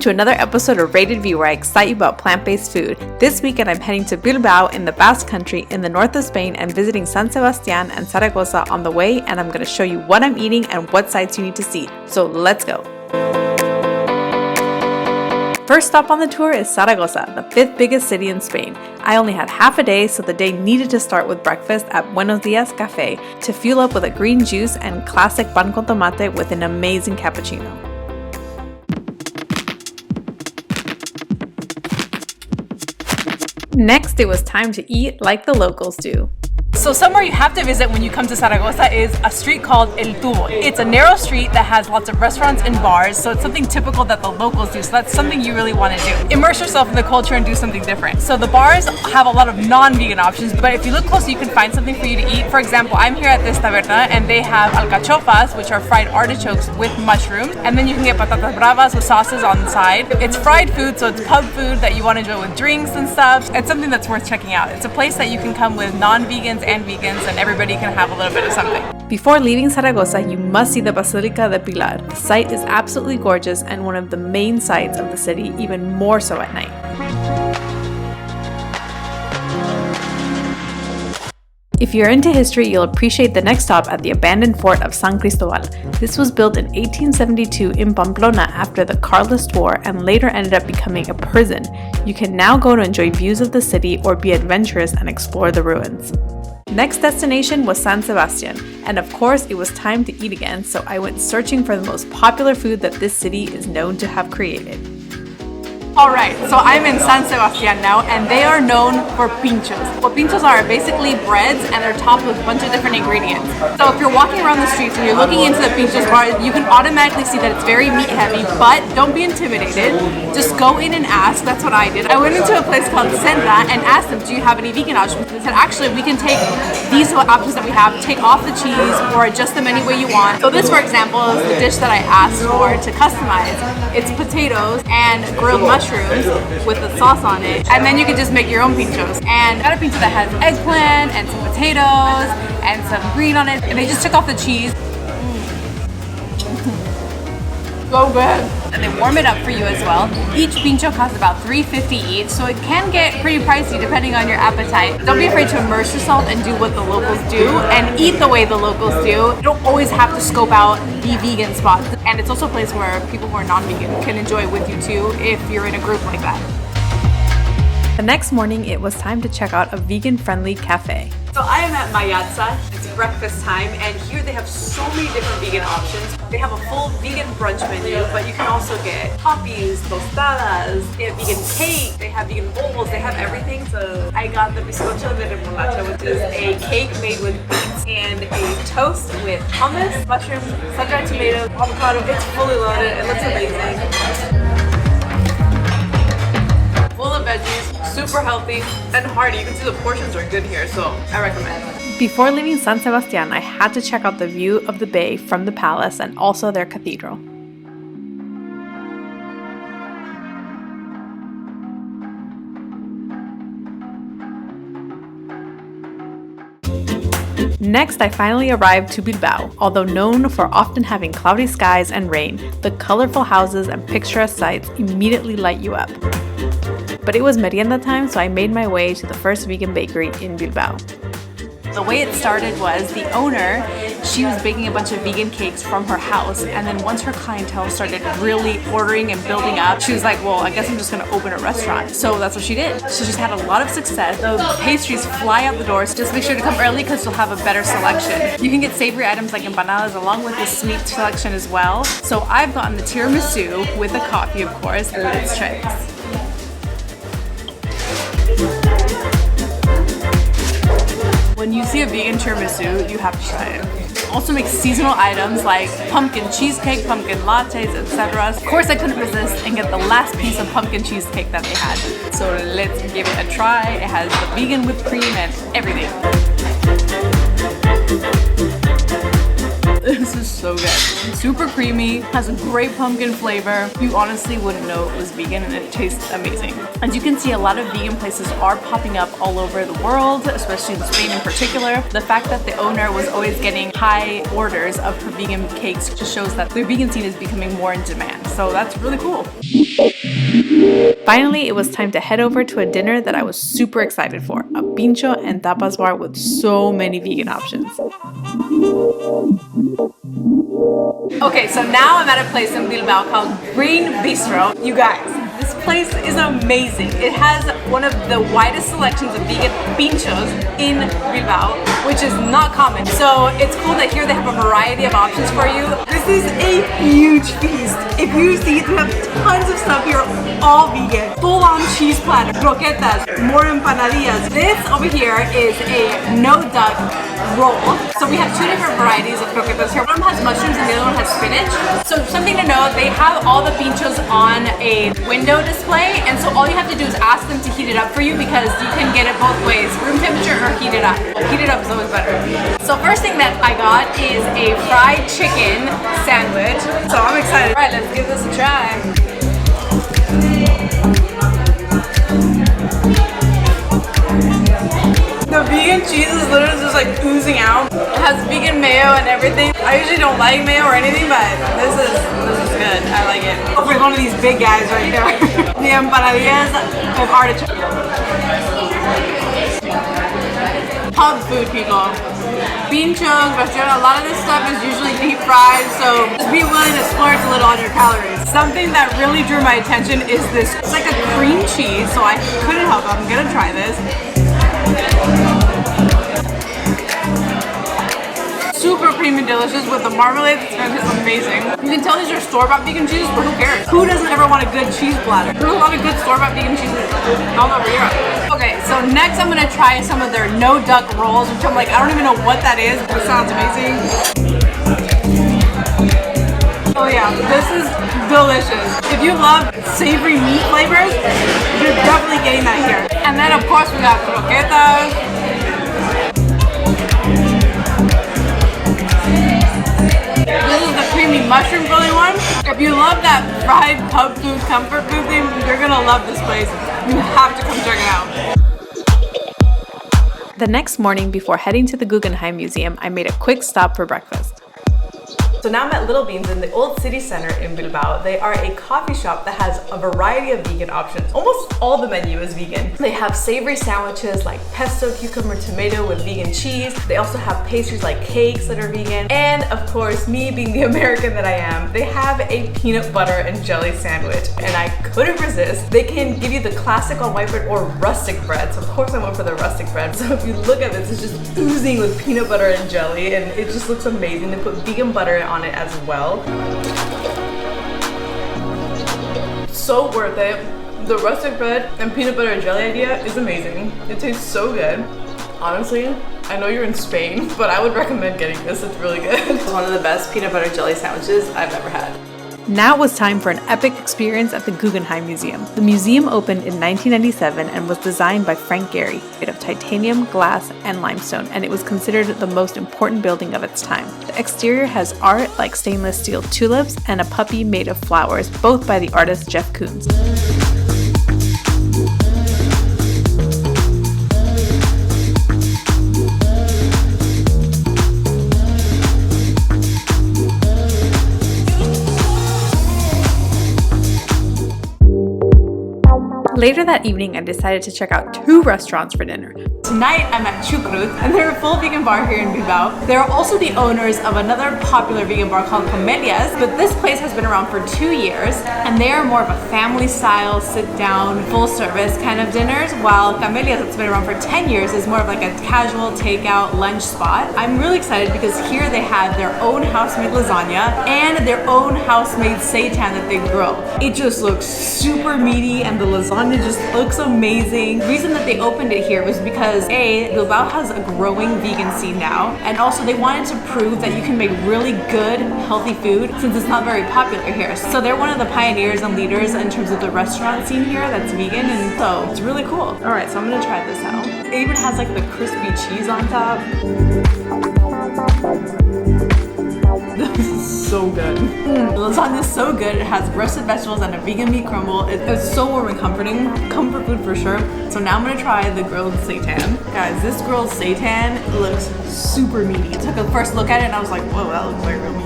to another episode of Rated V, where I excite you about plant-based food. This weekend I'm heading to Bilbao in the Basque Country in the north of Spain and visiting San Sebastián and Saragosa on the way, and I'm going to show you what I'm eating and what sites you need to see. So let's go! First stop on the tour is Zaragoza, the 5th biggest city in Spain. I only had half a day, so the day needed to start with breakfast at Mayasa Cafe to fuel up with a green juice and classic pan con tomate with an amazing cappuccino. Next, it was time to eat like the locals do. So somewhere you have to visit when you come to Saragossa is a street called El Tubo. It's a narrow street that has lots of restaurants and bars, so it's something typical that the locals do, so that's something you really want to do. Immerse yourself in the culture and do something different. So the bars have a lot of non-vegan options, but if you look closer you can find something for you to eat. For example, I'm here at this taberna and they have alcachofas, which are fried artichokes with mushrooms, and then you can get patatas bravas with sauces on the side. It's fried food, so it's pub food that you want to enjoy with drinks and stuff. It's something that's worth checking out. It's a place that you can come with non-vegans and vegans, and everybody can have a little bit of something. Before leaving Zaragoza, you must see the Basilica de Pilar. The site is absolutely gorgeous and one of the main sights of the city, even more so at night. If you're into history, you'll appreciate the next stop at the abandoned fort of San Cristobal. This was built in 1872 in Pamplona after the Carlist War and later ended up becoming a prison. You can now go to enjoy views of the city or be adventurous and explore the ruins. Next destination was San Sebastian, and of course it was time to eat again, so I went searching for the most popular food that this city is known to have created. Alright, so I'm in San Sebastián now, and they are known for pinxtos. What pinxtos are basically breads, and they're topped with a bunch of different ingredients. So if you're walking around the streets and you're looking into the pinxtos bar, you can automatically see that it's very meat heavy, but don't be intimidated. Just go in and ask. That's what I did. I went into a place called Senda and asked them, do you have any vegan options? They said, actually, we can take these options that we have, take off the cheese, or adjust them any way you want. So this, for example, is the dish that I asked for to customize. It's potatoes and grilled mushrooms with the sauce on it, and then you can just make your own pinxtos. And I got a pinxto that has eggplant and some potatoes and some green on it, and they just took off the cheese. So good. And they warm it up for you as well. Each pinxto costs about $3.50 each, so it can get pretty pricey depending on your appetite. Don't be afraid to immerse yourself and do what the locals do and eat the way the locals do. You don't always have to scope out the vegan spots. And it's also a place where people who are non-vegan can enjoy with you too if you're in a group like that. The next morning, it was time to check out a vegan-friendly cafe. So I am at Mayasa. It's breakfast time, and here they have so many different vegan options. They have a full vegan brunch menu, but you can also get coffees, tostadas, they have vegan cake, they have vegan bowls, they have everything. So I got the bizcocho de remolacha, which is a cake made with beets and a toast with hummus, mushrooms, sun-dried tomatoes, avocado. It's fully loaded. It looks amazing. Full of veggies, super healthy and hearty. You can see the portions are good here, so I recommend. Before leaving San Sebastián, I had to check out the view of the bay from the palace and also their cathedral. Next, I finally arrived to Bilbao. Although known for often having cloudy skies and rain, the colorful houses and picturesque sights immediately light you up. But it was merienda time, so I made my way to the first vegan bakery in Bilbao. The way it started was the owner, she was baking a bunch of vegan cakes from her house, and then once her clientele started really ordering and building up, she was like, well, I guess I'm just gonna open a restaurant. So that's what she did. So she's had a lot of success. The pastries fly out the door, so just make sure to come early because you'll have a better selection. You can get savory items like empanadas along with the sweet selection as well. So I've gotten the tiramisu with the coffee, of course. Let's try this. When you see a vegan tiramisu, you have to try it. Also make seasonal items like pumpkin cheesecake, pumpkin lattes, etc. Of course, I couldn't resist and get the last piece of pumpkin cheesecake that they had. So let's give it a try. It has the vegan whipped cream and everything. This is so good. super creamy, has a great pumpkin flavor. You honestly wouldn't know it was vegan and it tastes amazing. As you can see, a lot of vegan places are popping up all over the world, especially in Spain in particular. The fact that the owner was always getting high orders of her vegan cakes just shows that the vegan scene is becoming more in demand. So that's really cool. Finally, it was time to head over to a dinner that I was super excited for, a pincho and tapas bar with so many vegan options. Okay, so now I'm at a place in Bilbao called Bistro. You guys, this place is amazing. It has one of the widest selections of vegan pinchos in Bilbao, which is not common. So it's cool that here they have a variety of options for you. This is a huge feast. If you see, they have tons of stuff here, all vegan. Full-on cheese platter, croquetas, more empanadillas. This over here is a no-duck roll. So we have two different varieties of croquetas here. One has mushrooms and the other one has spinach. So something to know, they have all the pinchos on a window display, and so all you have to do is ask them to heat it up for you because you can get it both ways, room temperature or heat it up. Heat it up is always better. So first thing that I got is a fried chicken sandwich. So I'm excited. All right, let's give this a try. The vegan cheese is literally just like oozing out. It has vegan mayo and everything. I usually don't like mayo or anything, but this is good. I like it. Oh, for one of these big guys right here. The empanadillas with artichoke. Pub food, people. Pinchos, a lot of this stuff is usually deep fried, so just be willing to splurge a little on your calories. Something that really drew my attention is this. It's like a cream cheese, so I couldn't help it. I'm gonna try this. Super creamy, delicious with the marmalade. It's amazing. You can tell these are store-bought vegan cheeses, but who cares? Who doesn't ever want a good cheese platter? There's a lot of good store-bought vegan cheeses all over Europe. Okay, so next I'm gonna try some of their no-duck rolls, which I'm like, I don't even know what that is, but it sounds amazing. Oh yeah, this is delicious. If you love savory meat flavors, you're definitely getting that here. And then of course we got croquetas. This is the creamy mushroom filling one. If you love that fried pub food, comfort food thing, you're gonna love this place. You have to come check it out. The next morning, before heading to the Guggenheim Museum, I made a quick stop for breakfast. So now I'm at Little Beans in the Old City Center in Bilbao. They are a coffee shop that has a variety of vegan options. Almost all the menu is vegan. They have savory sandwiches like pesto, cucumber, tomato with vegan cheese. They also have pastries like cakes that are vegan. And of course, me being the American that I am, they have a peanut butter and jelly sandwich. And I couldn't resist. They can give you the classic on white bread or rustic bread. So of course I went for the rustic bread. So if you look at this, it's just oozing with peanut butter and jelly and it just looks amazing. They put vegan butter on it as well. So worth it. The rustic bread and peanut butter and jelly idea is amazing. It tastes so good. Honestly, I know you're in Spain, but I would recommend getting this. It's really good. It's one of the best peanut butter jelly sandwiches I've ever had. Now it was time for an epic experience at the Guggenheim Museum. The museum opened in 1997 and was designed by Frank Gehry, made of titanium, glass, and limestone, and it was considered the most important building of its time. The exterior has art like stainless steel tulips and a puppy made of flowers, both by the artist Jeff Koons. Later that evening, I decided to check out 2 restaurants for dinner. Tonight, I'm at Chiruth, and they're a full vegan bar here in Bilbao. They're also the owners of another popular vegan bar called Camelia's, but this place has been around for 2 years, and they are more of a family-style, sit-down, full-service kind of dinners, while Camelia's, that's been around for 10 years, is more of like a casual takeout lunch spot. I'm really excited because here they have their own house-made lasagna and their own house-made seitan that they grow. It just looks super meaty, and the lasagna just looks amazing. The reason that they opened it here was because A, Bilbao has a growing vegan scene now, and also they wanted to prove that you can make really good, healthy food since it's not very popular here. So they're one of the pioneers and leaders in terms of the restaurant scene here that's vegan, and so it's really cool. All right, so I'm gonna try this out. It even has like the crispy cheese on top. This is so good. The lasagna is so good. It has roasted vegetables and a vegan meat crumble. It's so warm and comforting. Comfort food for sure. So now I'm gonna try the grilled seitan. Guys, this grilled seitan looks super meaty. I took a first look at it and I was like, whoa, that looks like real meat.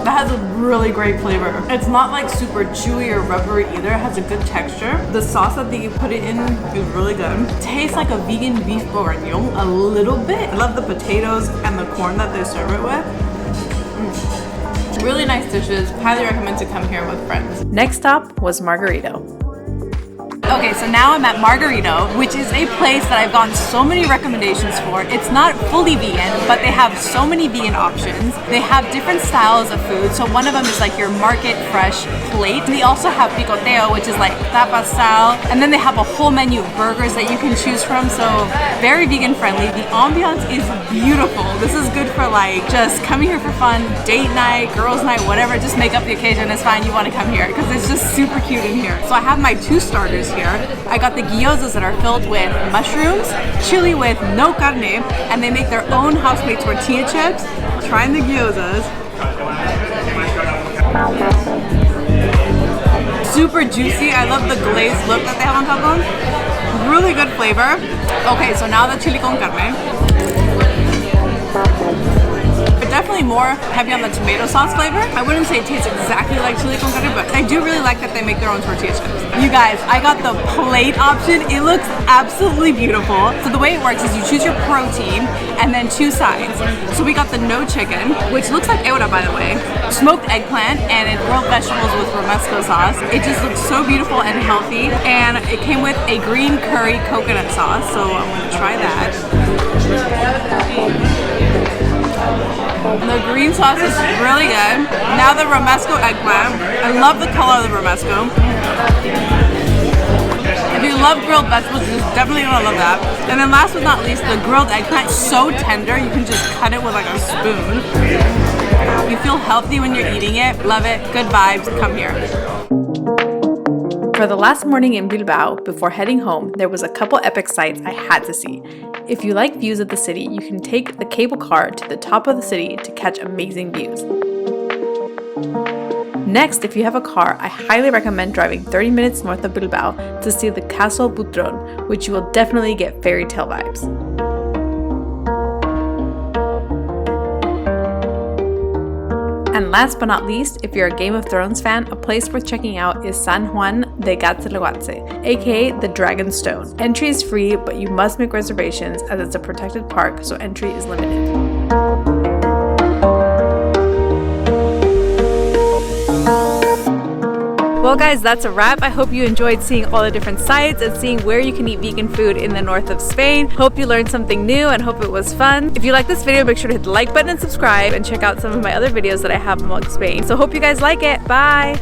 That has a really great flavor. It's not like super chewy or rubbery either. It has a good texture. The sauce that you put it in is really good. Tastes like a vegan beef bourguignon a little bit. I love the potatoes and the corn that they serve it with. Really nice dishes. Highly recommend to come here with friends. Next stop was Margarito. Okay, so now I'm at Margarito, which is a place that I've gotten so many recommendations for. It's not fully vegan, but they have so many vegan options. They have different styles of food. So one of them is like your market fresh plate. They also have picoteo, which is like tapas style. And then they have a whole menu of burgers that you can choose from. So very vegan friendly. The ambiance is beautiful. This is good for like just coming here for fun, date night, girls night, whatever. Just make up the occasion. It's fine. You want to come here because it's just super cute in here. So I have my 2 starters here. I got the gyozas that are filled with mushrooms, chili with no carne, and they make their own house-made tortilla chips. Trying the gyozas. Super juicy. I love the glazed look that they have on top of them. Really good flavor. Okay, so now the chili con carne. Definitely more heavy on the tomato sauce flavor. I wouldn't say it tastes exactly like chili con carne, but I do really like that they make their own tortilla chips. You guys, I got the plate option. It looks absolutely beautiful. So the way it works is you choose your protein and then 2 sides. So we got the no chicken, which looks like eura, by the way, smoked eggplant, and it grilled vegetables with romesco sauce. It just looks so beautiful and healthy, and it came with a green curry coconut sauce, so I'm gonna try that. The green sauce is really good. Now the romesco eggplant. I love the color of the romesco. If you love grilled vegetables, you're definitely gonna love that. And then last but not least, the grilled eggplant is so tender, you can just cut it with like a spoon. You feel healthy when you're eating it. Love it. Good vibes. Come here. For the last morning in Bilbao, before heading home, there was a couple epic sights I had to see. If you like views of the city, you can take the cable car to the top of the city to catch amazing views. Next, if you have a car, I highly recommend driving 30 minutes north of Bilbao to see the Castle Butron, which you will definitely get fairy tale vibes. And last but not least, if you're a Game of Thrones fan, a place worth checking out is San Juan de Gatzaluatze, aka the Dragon Stone. Entry is free, but you must make reservations as it's a protected park, so entry is limited. Well guys, that's a wrap. I hope you enjoyed seeing all the different sites and seeing where you can eat vegan food in the north of Spain. Hope you learned something new and hope it was fun. If you like this video, make sure to hit the like button and subscribe and check out some of my other videos that I have among Spain. So hope you guys like it. Bye!